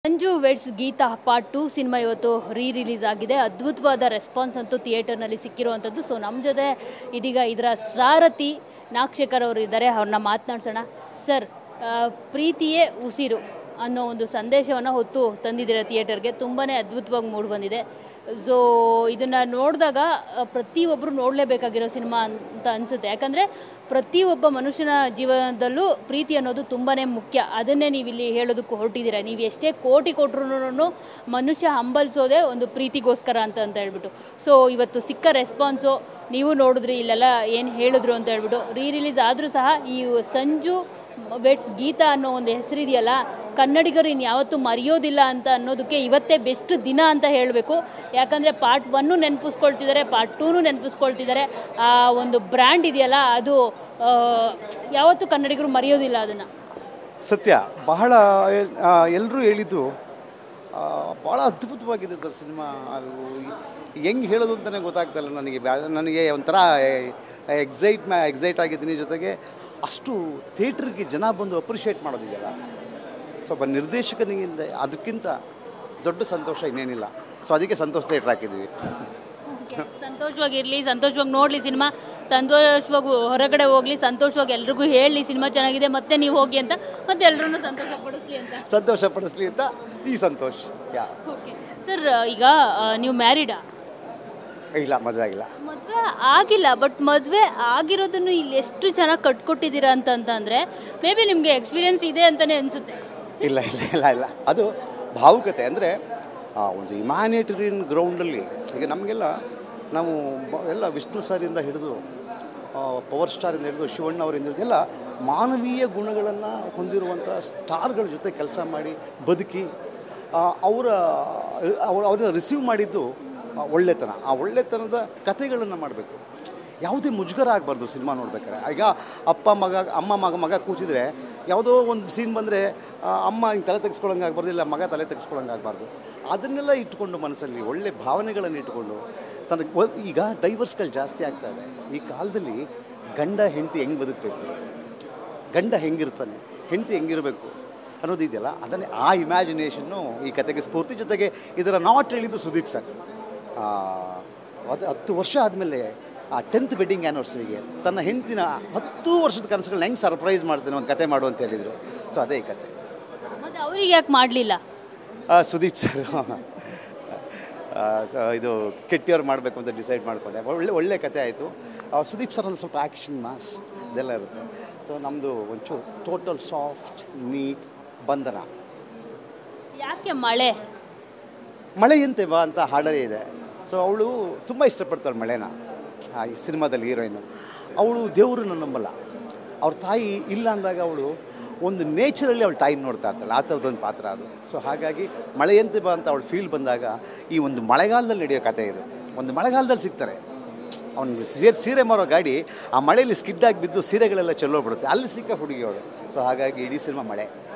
Sanju weds Geetha part 2 cinema ಇವತ್ತು release ಆಗಿದೆ. ಅದ್ಭುತವಾದ ರೆಸ್ಪಾನ್ಸ್ ಅಂತೂ ಥಿಯೇಟರ್ನಲ್ಲಿ ಸಿಕ್ಕಿರುವಂಥದ್ದು. ಸೊ ನಮ್ಮ ಜೊತೆ ಇದೀಗ ಇದರ ಸಾರಥಿ ನಾಗಶೇಖರ್ ಅವರು ಇದ್ದಾರೆ. ಅವ್ರನ್ನ ಮಾತನಾಡ್ಸೋಣ. ಸರ್, ಪ್ರೀತಿಯೇ ಉಸಿರು ಅನ್ನೋ ಒಂದು ಸಂದೇಶವನ್ನು ಹೊತ್ತು ತಂದಿದ್ದೀರಾ ಥಿಯೇಟರ್ಗೆ. ತುಂಬಾ ಅದ್ಭುತವಾಗಿ ಮೂಡಿ ಬಂದಿದೆ. ಸೊ ಇದನ್ನು ನೋಡಿದಾಗ ಪ್ರತಿಯೊಬ್ಬರು ನೋಡಲೇಬೇಕಾಗಿರೋ ಸಿನಿಮಾ ಅಂತ ಅನಿಸುತ್ತೆ. ಯಾಕಂದರೆ ಪ್ರತಿಯೊಬ್ಬ ಮನುಷ್ಯನ ಜೀವನದಲ್ಲೂ ಪ್ರೀತಿ ಅನ್ನೋದು ತುಂಬಾ ಮುಖ್ಯ. ಅದನ್ನೇ ನೀವು ಇಲ್ಲಿ ಹೇಳೋದಕ್ಕೆ ಹೊರಟಿದ್ದೀರಾ. ನೀವು ಎಷ್ಟೇ ಕೋಟಿ ಕೊಟ್ಟರು ಮನುಷ್ಯ ಹಂಬಲಿಸೋದೇ ಒಂದು ಪ್ರೀತಿಗೋಸ್ಕರ ಅಂತ ಹೇಳ್ಬಿಟ್ಟು. ಸೊ ಇವತ್ತು ಸಿಕ್ಕ ರೆಸ್ಪಾನ್ಸು ನೀವು ನೋಡಿದ್ರಿ, ಇಲ್ಲೆಲ್ಲ ಏನು ಹೇಳಿದ್ರು ಅಂತ ಹೇಳ್ಬಿಟ್ಟು. ರಿಲೀಸ್ ಆದರೂ ಸಹ ಈ ಸಂಜು ವೆಡ್ಸ್ ಗೀತಾ ಅನ್ನೋ ಒಂದು ಹೆಸರಿದೆಯಲ್ಲ, ಕನ್ನಡಿಗರು ಇನ್ಯಾವತ್ತೂ ಮರೆಯೋದಿಲ್ಲ ಅಂತ ಅನ್ನೋದಕ್ಕೆ ಇವತ್ತೇ ಬೆಸ್ಟ್ ದಿನ ಅಂತ ಹೇಳಬೇಕು. ಯಾಕಂದರೆ ಪಾರ್ಟ್ 1 ನೆನಪಿಸ್ಕೊಳ್ತಿದ್ದಾರೆ, ಪಾರ್ಟ್ 2 ನೆನಪಿಸ್ಕೊಳ್ತಿದ್ದಾರೆ. ಆ ಒಂದು ಬ್ರ್ಯಾಂಡ್ ಇದೆಯಲ್ಲ, ಅದು ಯಾವತ್ತೂ ಕನ್ನಡಿಗರು ಮರೆಯೋದಿಲ್ಲ ಅದನ್ನು. ಸತ್ಯ. ಬಹಳ ಎಲ್ಲರೂ ಹೇಳಿದ್ದು ಭಾಳ ಅದ್ಭುತವಾಗಿದೆ ಸರ್ ಸಿನಿಮಾ. ಅದು ಹೆಂಗೆ ಹೇಳೋದು ಅಂತಲೇ ಗೊತ್ತಾಗ್ತಾಯಿಲ್ಲ ನನಗೆ ಒಂಥರ ಎಕ್ಸೈಟ್ ಆಗಿದ್ದೀನಿ. ಜೊತೆಗೆ ಅಷ್ಟು ಥಿಯೇಟ್ರಿಗೆ ಜನ ಬಂದು ಅಪ್ರಿಷಿಯೇಟ್ ಮಾಡೋದಿದೆಯಲ್ಲ, ಸ್ವಲ್ಪ ನಿರ್ದೇಶಕನಿಗಿಂತ ಅದಕ್ಕಿಂತ ದೊಡ್ಡ ಸಂತೋಷ ಇನ್ನೇನಿಲ್ಲ. ಸೊ ಅದಕ್ಕೆ ಸಂತೋಷ ಥಿಯೇಟ್ರ್ ಹಾಕಿದ್ದೀವಿ. ಸಂತೋಷವಾಗಿರಲಿ, ಸಂತೋಷವಾಗಿ ನೋಡಲಿ ಸಿನಿಮಾ, ಸಂತೋಷವಾಗಿ ಹೊರಗಡೆ ಹೋಗಲಿ, ಸಂತೋಷವಾಗಿ ಎಲ್ರಿಗೂ ಹೇಳಲಿ ಸಿನಿಮಾ ಚೆನ್ನಾಗಿದೆ, ಮತ್ತೆ ನೀವು ಹೋಗಿ ಅಂತ, ಮತ್ತೆ ಎಲ್ಲರೂ ಸಂತೋಷ ಪಡಿಸ್ಲಿ ಅಂತ ಈ ಸಂತೋಷ. ಓಕೆ ಸರ್, ಈಗ ನೀವು ಮ್ಯಾರಿಡಾ? ಇಲ್ಲ, ಮದುವೆ ಆಗಿಲ್ಲ. ಮದುವೆ ಆಗಿಲ್ಲ, ಬಟ್ ಮದುವೆ ಆಗಿರೋದನ್ನು ಇಲ್ಲಿ ಎಷ್ಟು ಚೆನ್ನಾಗಿ ಕಟ್ಕೊಟ್ಟಿದ್ದೀರಾ ಅಂತಂದರೆ ಮೇ ಬಿ ನಿಮಗೆ ಎಕ್ಸ್ಪೀರಿಯನ್ಸ್ ಇದೆ ಅಂತಲೇ ಅನಿಸುತ್ತೆ. ಇಲ್ಲ, ಅದು ಭಾವುಕತೆ. ಅಂದರೆ ಒಂದು ಇಮ್ಯಾನಿಟೇರಿಯನ್ ಗ್ರೌಂಡಲ್ಲಿ ಈಗ ನಮಗೆಲ್ಲ ನಾವು ಎಲ್ಲ ವಿಷ್ಣು ಸರಿಂದ ಹಿಡಿದು ಪವರ್ ಸ್ಟಾರಿಂದ ಹಿಡಿದು ಶಿವಣ್ಣ ಅವರಿಂದ ಹಿಡಿದು ಎಲ್ಲ ಮಾನವೀಯ ಗುಣಗಳನ್ನು ಹೊಂದಿರುವಂಥ ಸ್ಟಾರ್ಗಳ ಜೊತೆ ಕೆಲಸ ಮಾಡಿ ಬದುಕಿ ಅವ್ರನ್ನ ರಿಸೀವ್ ಮಾಡಿದ್ದು ಒಳ್ಳೆತನ. ಆ ಒಳ್ಳೆತನದ ಕಥೆಗಳನ್ನು ಮಾಡಬೇಕು. ಯಾವುದೇ ಮುಜುಗರ ಆಗಬಾರ್ದು ಸಿನಿಮಾ ನೋಡ್ಬೇಕಾದ್ರೆ. ಈಗ ಅಮ್ಮ ಮಗ ಕೂಚಿದ್ರೆ ಯಾವುದೋ ಒಂದು ಸೀನ್ ಬಂದರೆ ಅಮ್ಮ ಹಿಂಗೆ ತಲೆ ತೆಗೆಸ್ಕೊಳ್ಳೋಂಗೆ ಆಗಬಾರ್ದು, ಇಲ್ಲ ಮಗ ತಲೆ ತೆಗೆಸ್ಕೊಳ್ಳೋಂಗೆ ಆಗಬಾರ್ದು. ಅದನ್ನೆಲ್ಲ ಇಟ್ಕೊಂಡು ಮನಸ್ಸಲ್ಲಿ ಒಳ್ಳೆ ಭಾವನೆಗಳನ್ನು ಇಟ್ಕೊಂಡು ಈಗ ಡೈವರ್ಸ್ಗಳು ಜಾಸ್ತಿ ಆಗ್ತಾಯಿದೆ. ಈ ಕಾಲದಲ್ಲಿ ಗಂಡ ಹೆಂಡತಿ ಹೆಂಗೆ ಬದುಕಬೇಕು, ಗಂಡ ಹೆಂಗಿರ್ತಾನೆ, ಹೆಂಡತಿ ಹೆಂಗಿರಬೇಕು ಅನ್ನೋದು ಇದೆಯಲ್ಲ, ಅದನ್ನೇ ಆ ಇಮ್ಯಾಜಿನೇಷನ್ನು ಈ ಕತೆಗೆ ಸ್ಫೂರ್ತಿ. ಜೊತೆಗೆ ಇದರ ನಾಟ್ ಹೇಳಿದ್ದು ಸುದೀಪ್ ಸರ್. 10 ವರ್ಷ ಆದಮೇಲೆ ಆ 10th ವೆಡ್ಡಿಂಗ್ ಆ್ಯನಿವರ್ಸರಿಗೆ ತನ್ನ ಹೆಂಡತಿನ 10 ವರ್ಷದ ಕನಸುಗಳನ್ನ ಹೆಂಗೆ ಸರ್ಪ್ರೈಸ್ ಮಾಡ್ತೇನೆ ಒಂದು ಕತೆ ಮಾಡು ಅಂತ ಹೇಳಿದರು. ಸೊ ಅದೇ ಈ ಕತೆ. ಮತ್ತು ಅವ್ರಿಗೆ ಯಾಕೆ ಮಾಡಲಿಲ್ಲ ಸುದೀಪ್ ಸರ್? ಇದು ಕೆಟ್ಟಿಯವ್ರು ಮಾಡಬೇಕು ಅಂತ ಡಿಸೈಡ್ ಮಾಡಿಕೊಂಡೆ. ಒಳ್ಳೆ ಕತೆ ಆಯಿತು. ಸುದೀಪ್ ಸರ್ ಒಂದು ಸ್ವಲ್ಪ ಆ್ಯಕ್ಷನ್ ಮಾಸ್ ಇದೆಲ್ಲ ಇರುತ್ತೆ. ಸೊ ನಮ್ಮದು ಒಂಚೂರು ಟೋಟಲ್ ಸಾಫ್ಟ್ ನೀಟ್ ಬಂಧನ. ಯಾಕೆ ಮಳೆ ಎಂತೆ ಬಾ ಅಂತ ಹಾಡರೇ ಇದೆ. ಸೊ ಅವಳು ತುಂಬ ಇಷ್ಟಪಡ್ತಾಳೆ ಮಳೆನ. ಈ ಸಿನಿಮಾದಲ್ಲಿ ಹೀರೋಯಿನು ಅವಳು ದೇವರನ್ನು ನಂಬಲ್ಲ. ಅವ್ರ ತಾಯಿ ಇಲ್ಲ ಅಂದಾಗ ಅವಳು ಒಂದು ನೇಚರಲ್ಲಿ ಅವಳು ತಾಯಿನ ನೋಡ್ತಾ ಇರ್ತಾಳೆ. ಆ ಥರದ್ದೊಂದು ಪಾತ್ರ ಅದು. ಸೊ ಹಾಗಾಗಿ ಮಳೆಯಂತೆ ಬಾ ಅಂತ ಅವಳು ಫೀಲ್ ಬಂದಾಗ ಈ ಒಂದು ಮಳೆಗಾಲದಲ್ಲಿ ನಡೆಯೋ ಕತೆ ಇದು. ಒಂದು ಮಳೆಗಾಲದಲ್ಲಿ ಸಿಗ್ತಾರೆ. ಅವ್ನಿಗೆ ಸೀರೆ ಮಾರೋ ಗಾಡಿ ಆ ಮಳೆಯಲ್ಲಿ ಸ್ಕಿಡ್ಡಾಗಿ ಬಿದ್ದು ಸೀರೆಗಳೆಲ್ಲ ಚೆಲ್ಲೋಗ್ಬಿಡುತ್ತೆ. ಅಲ್ಲಿ ಸಿಕ್ಕ ಹುಡುಗಿ ಅವಳು. ಸೊ ಹಾಗಾಗಿ ಇಡೀ ಸಿನಿಮಾ ಮಳೆ.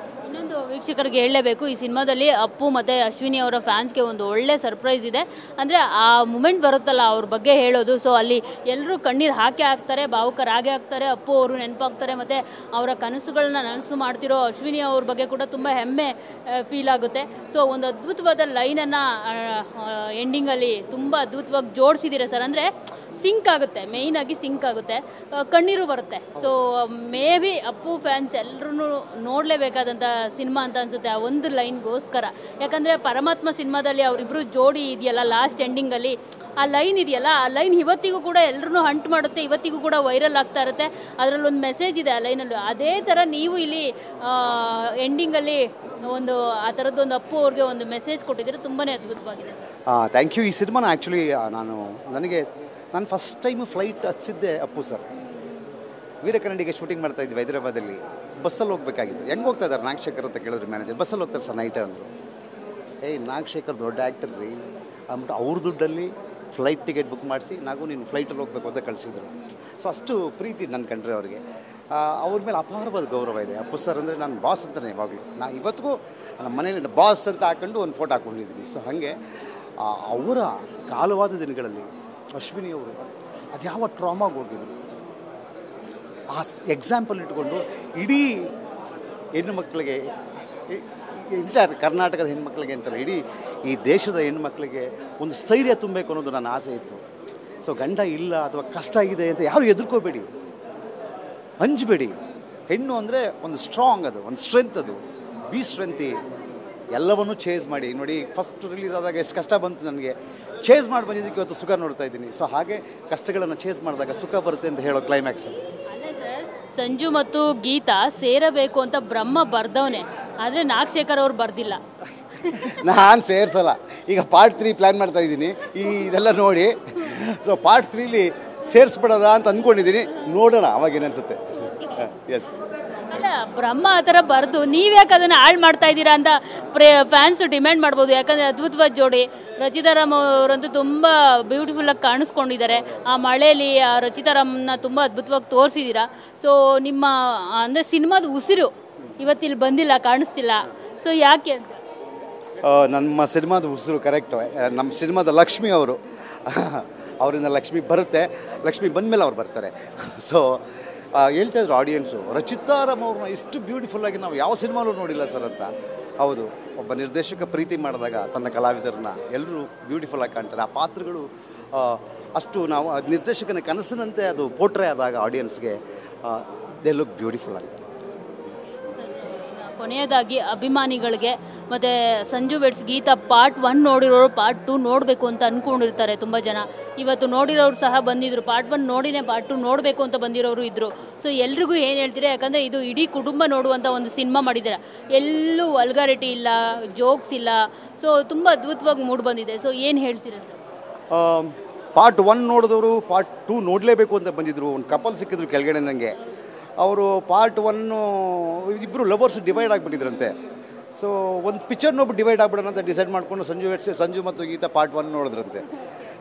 ಇನ್ನೊಂದು ವೀಕ್ಷಕರಿಗೆ ಹೇಳಲೇಬೇಕು, ಈ ಸಿನಿಮಾದಲ್ಲಿ ಅಪ್ಪು ಮತ್ತು ಅಶ್ವಿನಿ ಅವರ ಫ್ಯಾನ್ಸ್ಗೆ ಒಂದು ಒಳ್ಳೆ ಸರ್ಪ್ರೈಸ್ ಇದೆ. ಅಂದರೆ ಆ ಮೂಮೆಂಟ್ ಬರುತ್ತಲ್ಲ ಅವ್ರ ಬಗ್ಗೆ ಹೇಳೋದು. ಸೊ ಅಲ್ಲಿ ಎಲ್ಲರೂ ಕಣ್ಣೀರು ಹಾಕ್ತಾರೆ, ಭಾವುಕರಾಗೆ ಆಗ್ತಾರೆ. ಅಪ್ಪು ಅವರು ನೆನಪಾಗ್ತಾರೆ. ಮತ್ತು ಅವರ ಕನಸುಗಳನ್ನ ನನಸು ಮಾಡ್ತಿರೋ ಅಶ್ವಿನಿ ಅವ್ರ ಬಗ್ಗೆ ಕೂಡ ತುಂಬ ಹೆಮ್ಮೆ ಫೀಲ್ ಆಗುತ್ತೆ. ಸೊ ಒಂದು ಅದ್ಭುತವಾದ ಲೈನನ್ನು ಎಂಡಿಂಗಲ್ಲಿ ತುಂಬ ಅದ್ಭುತವಾಗಿ ಜೋಡಿಸಿದ್ದೀರಾ ಸರ್. ಅಂದರೆ ಸಿಂಕ್ ಆಗುತ್ತೆ, ಮೇಯ್ನಾಗಿ ಸಿಂಕ್ ಆಗುತ್ತೆ, ಕಣ್ಣೀರು ಬರುತ್ತೆ. So may be Appu fans ಎಲ್ಲರೂ ನೋಡಲೇಬೇಕಾದಂಥ ಸಿನಿಮಾ ಅಂತ ಅನಿಸುತ್ತೆ ಆ ಒಂದು ಲೈನ್ಗೋಸ್ಕರ. ಯಾಕಂದರೆ ಪರಮಾತ್ಮ ಸಿನಿಮಾದಲ್ಲಿ ಅವರಿಬ್ಬರು ಜೋಡಿ ಇದೆಯಲ್ಲ, ಲಾಸ್ಟ್ ಎಂಡಿಂಗಲ್ಲಿ ಆ ಲೈನ್ ಇದೆಯಲ್ಲ, ಆ ಲೈನ್ ಇವತ್ತಿಗೂ ಕೂಡ ಎಲ್ಲರೂ ಹಂಟ್ ಮಾಡುತ್ತೆ, ಇವತ್ತಿಗೂ ಕೂಡ ವೈರಲ್ ಆಗ್ತಾ ಇರುತ್ತೆ. ಅದರಲ್ಲೊಂದು ಮೆಸೇಜ್ ಇದೆ ಆ ಲೈನಲ್ಲಿ. ಅದೇ ಥರ ನೀವು ಇಲ್ಲಿ ಎಂಡಿಂಗಲ್ಲಿ ಒಂದು ಆ ಥರದ್ದೊಂದು ಅಪ್ಪು ಅವ್ರಿಗೆ ಒಂದು ಮೆಸೇಜ್ ಕೊಟ್ಟಿದ್ದೀರ. ತುಂಬಾ ಅದ್ಭುತವಾಗಿದೆ. Thank you. ಈ ಸಿನಿಮಾನ ಆ್ಯಕ್ಚುಲಿ ನಾನು ಫಸ್ಟ್ ಟೈಮ್ ಫ್ಲೈಟ್ ಹತ್ತಿಸಿದ್ದೆ ಅಪ್ಪು ಸರ್. ವೀರಕನ್ನಡಿಗೆ ಶೂಟಿಂಗ್ ಮಾಡ್ತಾಯಿದ್ವಿ ಹೈದರಾಬಾದಲ್ಲಿ. ಬಸ್ಸಲ್ಲಿ ಹೋಗ್ಬೇಕಾಗಿತ್ತು. ಹೆಂಗೆ ಹೋಗ್ತಾ ಇದ್ದಾರೆ ನಾಗಶೇಖರ್ ಅಂತ ಕೇಳಿದ್ರು ಮ್ಯಾನೇಜರ್. ಬಸ್ಸಲ್ಲಿ ಹೋಗ್ತಾರೆ ಸರ್ ನೈಟ್ ಅಂದರು. ನಾಗಶೇಖರ್ ದೊಡ್ಡ ಆ್ಯಕ್ಟರ್ ರೀ ಅಂದ್ಬಿಟ್ಟು ಅವ್ರ ದುಡ್ಡಲ್ಲಿ ಫ್ಲೈಟ್ ಟಿಕೆಟ್ ಬುಕ್ ಮಾಡಿಸಿ ನೀನು ಫ್ಲೈಟಲ್ಲಿ ಹೋಗ್ಬೇಕು ಅಂತ ಕಳಿಸಿದ್ರು. ಸೊ ಅಷ್ಟು ಪ್ರೀತಿ ನನ್ನ ಕಂಡ್ರೆ ಅವ್ರಿಗೆ. ಅವ್ರ ಮೇಲೆ ಅಪಾರವಾದ ಗೌರವ ಇದೆ. ಅಪ್ಪು ಸರ್ ಅಂದರೆ ನಾನು ಬಾಸ್ ಅಂತಲೇ ಯಾವಾಗಲೂ. ನಾನು ಇವತ್ತಿಗೂ ನಮ್ಮ ಮನೇಲಿ ಬಾಸ್ ಅಂತ ಹಾಕೊಂಡು ಒಂದು ಫೋಟೋ ಹಾಕ್ಕೊಂಡಿದ್ದೀನಿ. ಸೊ ಹಾಗೆ ಅವರ ಕಾಲವಾದ ದಿನಗಳಲ್ಲಿ ಅಶ್ವಿನಿಯವರು ಅದ್ಯಾವ ಟ್ರಾಮಾಗಿ ಹೋಗಿದ್ರು. ಆ ಎಕ್ಸಾಂಪಲ್ ಇಟ್ಕೊಂಡು ಇಡೀ ಹೆಣ್ಣು ಮಕ್ಕಳಿಗೆ ಎಂಟೈರ್ ಕರ್ನಾಟಕದ ಹೆಣ್ಮಕ್ಳಿಗೆ ಅಂತಾರೆ, ಇಡೀ ಈ ದೇಶದ ಹೆಣ್ಮಕ್ಳಿಗೆ ಒಂದು ಸ್ಥೈರ್ಯ ತುಂಬಬೇಕು ಅನ್ನೋದು ನನ್ನ ಆಸೆ ಇತ್ತು. ಸೊ ಗಂಡ ಇಲ್ಲ ಅಥವಾ ಕಷ್ಟ ಆಗಿದೆ ಅಂತ ಯಾರು ಹೆದರ್ಕೋಬೇಡಿ, ಹಂಚಬೇಡಿ. ಹೆಣ್ಣು ಅಂದರೆ ಒಂದು ಸ್ಟ್ರಾಂಗ್, ಅದು ಒಂದು ಸ್ಟ್ರೆಂತ್, ಅದು ಬಿ ಸ್ಟ್ರೆಂತಿ. ಎಲ್ಲವನ್ನೂ ಚೇಸ್ ಮಾಡಿ ನೋಡಿ. ಫಸ್ಟ್ ರಿಲೀಸ್ ಆದಾಗ ಎಷ್ಟು ಕಷ್ಟ ಬಂತು ನನಗೆ, ಚೇಸ್ ಮಾಡಿ ಬಂದಿದ್ದಕ್ಕೆ ಇವತ್ತು ಸುಖ ನೋಡ್ತಾ ಇದ್ದೀನಿ. ಸೊ ಹಾಗೆ ಕಷ್ಟಗಳನ್ನು ಚೇಸ್ ಮಾಡಿದಾಗ ಸುಖ ಬರುತ್ತೆ ಅಂತ ಹೇಳೋ ಕ್ಲೈಮ್ಯಾಕ್ಸ್ ಅದು. ಸಂಜು ಮತ್ತು ಗೀತಾ ಸೇರಬೇಕು ಅಂತ ಬ್ರಹ್ಮ ಬರ್ದವನೆ, ಆದರೆ ನಾಗಶೇಖರ್ ಅವ್ರು ಬರ್ದಿಲ್ಲ. ನಾನು ಸೇರಿಸಲ್ಲ. ಈಗ ಪಾರ್ಟ್ 3 ಪ್ಲ್ಯಾನ್ ಮಾಡ್ತಾ ಇದ್ದೀನಿ ಇದೆಲ್ಲ ನೋಡಿ. ಸೊ ಪಾರ್ಟ್ 3ಲಿ ಸೇರಿಸ್ಬಿಡೋದ ಅಂತ ಅಂದ್ಕೊಂಡಿದ್ದೀನಿ, ನೋಡೋಣ ಅವಾಗೇನನ್ಸುತ್ತೆ. ಎಸ್, ಅಲ್ಲ ಬ್ರಹ್ಮ ಆ ಥರ ಬರೆದು ನೀವ್ಯಾಕೆ ಅದನ್ನು ಹಾಳು ಮಾಡ್ತಾ ಇದ್ದೀರಾ ಅಂತ ಫ್ಯಾನ್ಸ್ ಡಿಮ್ಯಾಂಡ್ ಮಾಡ್ಬೋದು. ಯಾಕಂದರೆ ಅದ್ಭುತವಾದ ಜೋಡಿ. ರಚಿತಾರಾಮ್ ಅವರಂತೂ ತುಂಬ ಬ್ಯೂಟಿಫುಲ್ಲಾಗಿ ಕಾಣಿಸ್ಕೊಂಡಿದ್ದಾರೆ. ಆ ಮಳೆಯಲ್ಲಿ ಆ ರಚಿತಾರಾಮ್ನ ತುಂಬ ಅದ್ಭುತವಾಗಿ ತೋರಿಸಿದ್ದೀರಾ. ಸೊ ನಿಮ್ಮ ಅಂದರೆ ಸಿನಿಮಾದ ಉಸಿರು ಇವತ್ತಿಲ್ಲಿ ಬಂದಿಲ್ಲ, ಕಾಣಿಸ್ತಿಲ್ಲ. ಸೊ ಯಾಕೆ ಅಂತ? ನಮ್ಮ ಸಿನಿಮಾದ ಉಸಿರು ಕರೆಕ್ಟು. ನಮ್ಮ ಸಿನಿಮಾದ ಲಕ್ಷ್ಮಿ ಅವರು, ಅವರಿಂದ ಲಕ್ಷ್ಮಿ ಬರುತ್ತೆ. ಲಕ್ಷ್ಮಿ ಬಂದಮೇಲೆ ಅವ್ರು ಬರ್ತಾರೆ. ಸೊ ಹೇಳ್ತಾ ಇದ್ರು ಆಡಿಯನ್ಸು, ರಚಿತಾರಾಮ್ ಅವ್ರನ್ನ ಇಷ್ಟು ಬ್ಯೂಟಿಫುಲ್ಲಾಗಿ ನಾವು ಯಾವ ಸಿನಿಮಾಲೂ ನೋಡಿಲ್ಲ ಸರ್ ಅಂತ. ಹೌದು, ಒಬ್ಬ ನಿರ್ದೇಶಕ ಪ್ರೀತಿ ಮಾಡಿದಾಗ ತನ್ನ ಕಲಾವಿದರನ್ನ ಎಲ್ಲರೂ ಬ್ಯೂಟಿಫುಲ್ಲಾಗಿ ಕಾಣ್ತಾರೆ. ಆ ಪಾತ್ರಗಳು ಅಷ್ಟು ನಾವು ನಿರ್ದೇಶಕನ ಕನಸಿನಂತೆ ಅದು ಪೋಟ್ರೆ ಆದಾಗ ಆಡಿಯನ್ಸ್ಗೆ ದೇ ಲುಕ್ ಬ್ಯೂಟಿಫುಲ್ ಆಗಿದೆ. ಕೊನೆಯದಾಗಿ ಅಭಿಮಾನಿಗಳಿಗೆ ಮತ್ತು ಸಂಜು ವೆಡ್ಸ್ ಗೀತಾ ಪಾರ್ಟ್ 1 ನೋಡಿರೋರು ಪಾರ್ಟ್ 2 ನೋಡಬೇಕು ಅಂತ ಅಂದ್ಕೊಂಡಿರ್ತಾರೆ ತುಂಬ ಜನ. ಇವತ್ತು ನೋಡಿರೋರು ಸಹ ಬಂದಿದ್ರು, ಪಾರ್ಟ್ 1 ನೋಡಿನೇ ಪಾರ್ಟ್ 2 ನೋಡಬೇಕು ಅಂತ ಬಂದಿರೋರು ಇದ್ದರು. ಸೊ ಎಲ್ರಿಗೂ ಏನು ಹೇಳ್ತೀರಾ? ಯಾಕಂದರೆ ಇದು ಇಡೀ ಕುಟುಂಬ ನೋಡುವಂಥ ಒಂದು ಸಿನಿಮಾ ಮಾಡಿದ್ದೀರಾ. ಎಲ್ಲೂ ವಲ್ಗಾರಿಟಿ ಇಲ್ಲ, ಜೋಕ್ಸ್ ಇಲ್ಲ. ಸೊ ತುಂಬ ಅದ್ಭುತವಾಗಿ ಮೂಡಿ ಬಂದಿದೆ. ಸೊ ಏನು ಹೇಳ್ತೀರಾ ಸರ್? ಪಾರ್ಟ್ 1 ನೋಡಿದವರು ಪಾರ್ಟ್ 2 ನೋಡಲೇಬೇಕು ಅಂತ ಬಂದಿದ್ದರು. ಒಂದು ಕಪಲ್ ಸಿಕ್ಕಿದ್ರು ಕೆಳಗಡೆ ನನಗೆ. ಅವರು ಪಾರ್ಟ್ 1 ಇಬ್ಬರು ಲವರ್ಸ್ ಡಿವೈಡ್ ಆಗಿಬಿಟ್ಟಿದ್ರಂತೆ. ಸೊ ಒಂದು ಪಿಕ್ಚರ್ ನೋಡ್ಬಿಟ್ಟು ಡಿವೈಡ್ ಆಗ್ಬಿಡೋಣ ಅಂತ ಡಿಸೈಡ್ ಮಾಡಿಕೊಂಡು ಸಂಜು ಮತ್ತು ಗೀತಾ ಪಾರ್ಟ್ 1 ನೋಡಿದ್ರಂತೆ.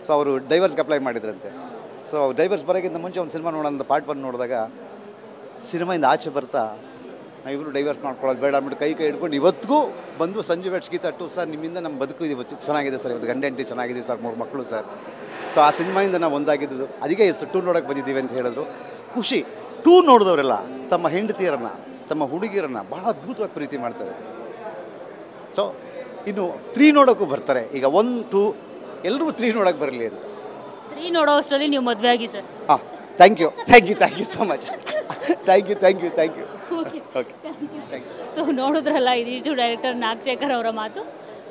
ಸೊ ಅವರು ಡೈವರ್ಸ್ಗೆ ಅಪ್ಲೈ ಮಾಡಿದ್ರಂತೆ. ಸೊ ಡೈವರ್ಸ್ ಬರೋಕ್ಕಿಂತ ಮುಂಚೆ ಒಂದು ಸಿನಿಮಾ ನೋಡೋಣ ಅಂತ ಪಾರ್ಟ್ 1 ನೋಡಿದಾಗ ಸಿನಿಮಾಯಿಂದ ಆಚೆ ಬರ್ತಾ ನಾವಿಬ್ಬರು ಡೈವರ್ಸ್ ಮಾಡ್ಕೊಳ್ಳೋದು ಬೇಡ ಅಂದ್ಬಿಟ್ಟು ಕೈ ಹಿಡ್ಕೊಂಡು ಇವತ್ತಿಗೂ ಬಂದು ಸಂಜು ವೆಡ್ಸ್ ಗೀತಾ 2 ಸರ್ ನಿಮ್ಮಿಂದ ನಮ್ಮ ಬದುಕು ಇವತ್ತು ಚೆನ್ನಾಗಿದೆ ಸರ್, ಇವತ್ತು ಗಂಡ ಹೆಂಡತಿ ಚೆನ್ನಾಗಿದೆ ಸರ್, 3 ಮಕ್ಕಳು ಸರ್. ಸೊ ಆ ಸಿನಿಮಾಯಿಂದ ನಾವು ಒಂದಾಗಿದ್ದು, ಅದಕ್ಕೆ ಎಷ್ಟು 2 ನೋಡೋಕ್ಕೆ ಬಂದಿದ್ದೀವಿ ಅಂತ ಹೇಳಿದ್ರು. ಖುಷಿ. 2 ನೋಡಿದವರೆಲ್ಲ ತಮ್ಮ ಹೆಂಡತಿಯರನ್ನು, ತಮ್ಮ ಹುಡುಗಿಯರನ್ನು ಭಾಳ ಅದ್ಭುತವಾಗಿ ಪ್ರೀತಿ ಮಾಡ್ತಾರೆ. ಸೊ ಇನ್ನು 3 ನೋಡೋಕ್ಕೂ ಬರ್ತಾರೆ. ಈಗ 1, 2 ಎಲ್ಲರೂ 3 ನೋಡೋಕ್ಕೆ ಬರಲಿ ಅಂತ. 3 ನೋಡೋ ಅಷ್ಟರಲ್ಲಿ ನೀವು ಮದುವೆ ಆಗಿ ಸರ್. ಹಾಂ, thank you so much. Thank you. Okay. So ನೋಡಿದ್ರಲ್ಲ, ಇದಿಷ್ಟು ಡೈರೆಕ್ಟರ್ ನಾಗಶೇಖರ್ ಅವರ ಮಾತು.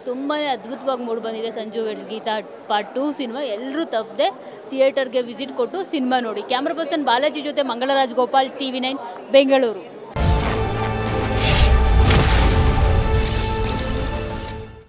ತುಂಬಾ ಅದ್ಭುತವಾಗಿ ಮೂಡಿ ಬಂದಿದೆ Sanju weds Geetha part 2 cinema. ಎಲ್ಲರೂ ತಪ್ಪದೆ ಥಿಯೇಟರ್ಗೆ ವಿಸಿಟ್ ಕೊಟ್ಟು ಸಿನಿಮಾ ನೋಡಿ. ಕ್ಯಾಮ್ರಾ ಪರ್ಸನ್ ಬಾಲಾಜಿ ಜೊತೆ ಮಂಗಳರಾಜ್ ಗೋಪಾಲ್, TV9 ಬೆಂಗಳೂರು.